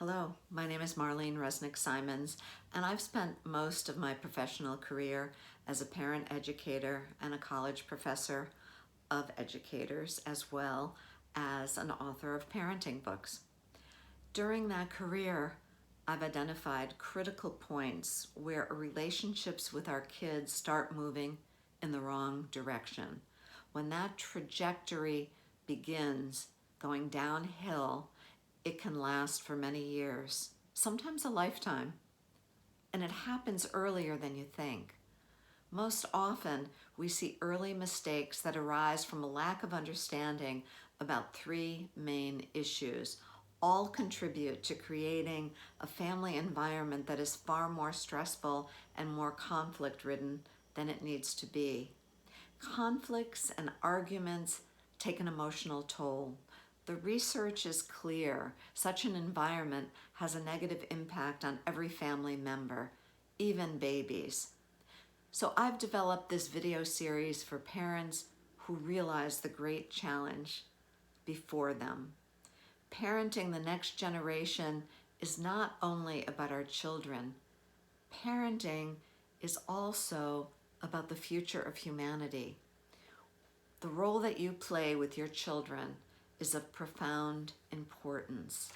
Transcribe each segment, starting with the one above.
Hello, my name is Marlene Resnick Simons, and I've spent most of my professional career as a parent educator and a college professor of educators, as well as an author of parenting books. During that career, I've identified critical points where relationships with our kids start moving in the wrong direction. When that trajectory begins going downhill, it can last for many years, sometimes a lifetime, and it happens earlier than you think. Most often, we see early mistakes that arise from a lack of understanding about three main issues. All contribute to creating a family environment that is far more stressful and more conflict-ridden than it needs to be. Conflicts and arguments take an emotional toll. The research is clear. Such an environment has a negative impact on every family member, even babies. So I've developed this video series for parents who realize the great challenge before them. Parenting the next generation is not only about our children. Parenting is also about the future of humanity. The role that you play with your children is of profound importance.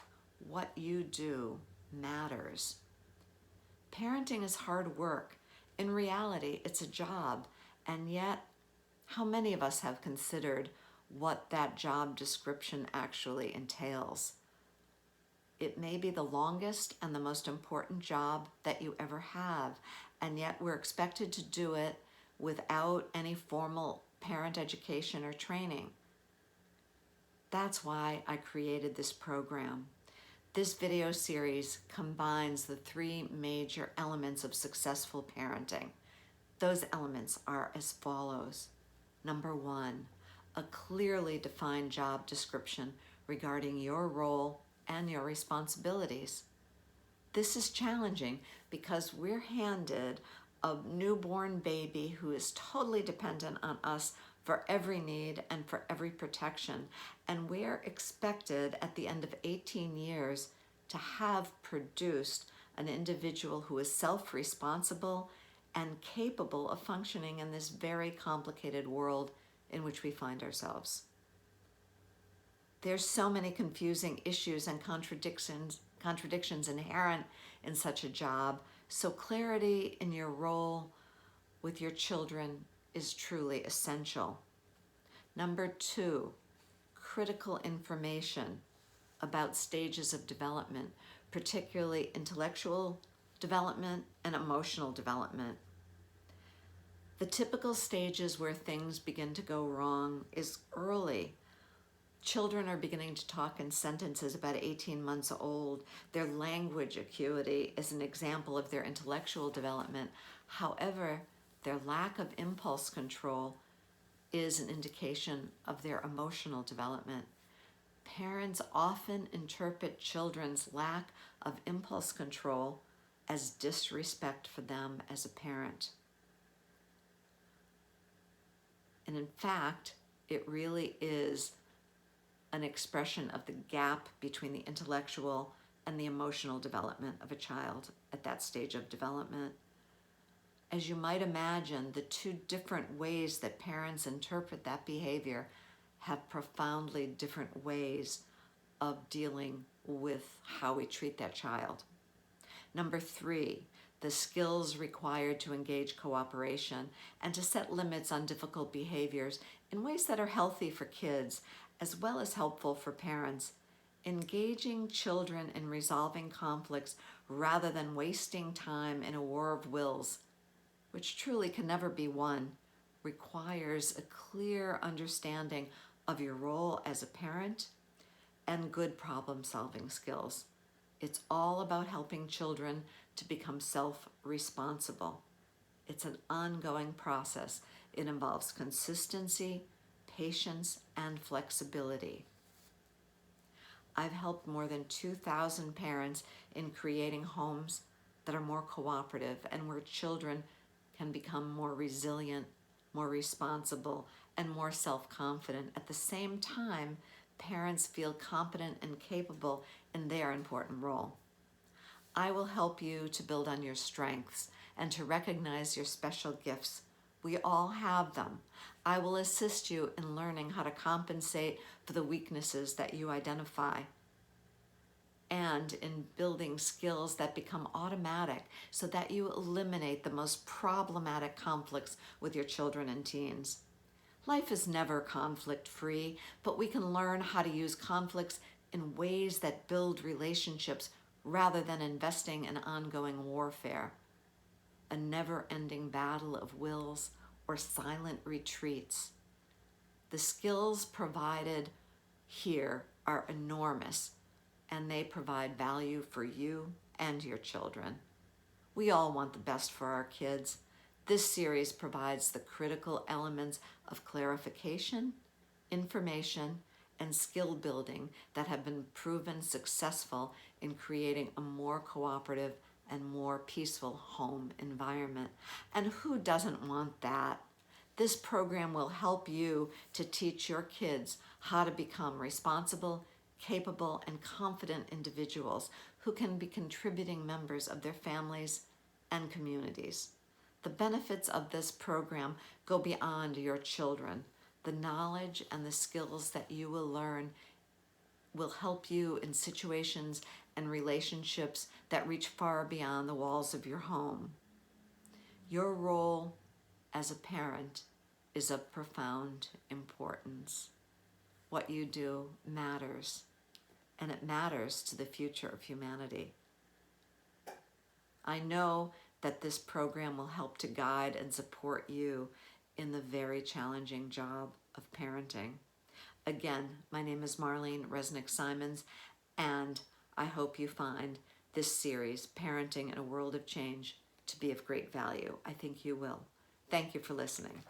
What you do matters. Parenting is hard work. In reality, it's a job, and yet, how many of us have considered what that job description actually entails? It may be the longest and the most important job that you ever have, and yet we're expected to do it without any formal parent education or training. That's why I created this program. This video series combines the three major elements of successful parenting. Those elements are as follows. Number one, a clearly defined job description regarding your role and your responsibilities. This is challenging because we're handed a newborn baby who is totally dependent on us for every need and for every protection. And we're expected at the end of 18 years to have produced an individual who is self-responsible and capable of functioning in this very complicated world in which we find ourselves. There's so many confusing issues and contradictions inherent in such a job, so clarity in your role with your children is truly essential. Number two, critical information about stages of development, particularly intellectual development and emotional development. The typical stages where things begin to go wrong is early. Children are beginning to talk in sentences about 18 months old. Their language acuity is an example of their intellectual development. However, their lack of impulse control is an indication of their emotional development. Parents often interpret children's lack of impulse control as disrespect for them as a parent. And in fact, it really is an expression of the gap between the intellectual and the emotional development of a child at that stage of development. As you might imagine, the two different ways that parents interpret that behavior have profoundly different ways of dealing with how we treat that child. Number three, the skills required to engage cooperation and to set limits on difficult behaviors in ways that are healthy for kids as well as helpful for parents. Engaging children in resolving conflicts rather than wasting time in a war of wills, which truly can never be won, requires a clear understanding of your role as a parent and good problem-solving skills. It's all about helping children to become self-responsible. It's an ongoing process. It involves consistency, patience, and flexibility. I've helped more than 2,000 parents in creating homes that are more cooperative and where children can become more resilient, more responsible, and more self-confident. At the same time, parents feel competent and capable in their important role. I will help you to build on your strengths and to recognize your special gifts. We all have them. I will assist you in learning how to compensate for the weaknesses that you identify and in building skills that become automatic so that you eliminate the most problematic conflicts with your children and teens. Life is never conflict-free, but we can learn how to use conflicts in ways that build relationships rather than investing in ongoing warfare, a never-ending battle of wills or silent retreats. The skills provided here are enormous, and they provide value for you and your children. We all want the best for our kids. This series provides the critical elements of clarification, information, and skill building that have been proven successful in creating a more cooperative and more peaceful home environment. And who doesn't want that? This program will help you to teach your kids how to become responsible, capable, and confident individuals who can be contributing members of their families and communities. The benefits of this program go beyond your children. The knowledge and the skills that you will learn will help you in situations and relationships that reach far beyond the walls of your home. Your role as a parent is of profound importance. What you do matters, and it matters to the future of humanity. I know that this program will help to guide and support you in the very challenging job of parenting. Again, my name is Marlene Resnick Simons, and I hope you find this series, Parenting in a World of Change, to be of great value. I think you will. Thank you for listening.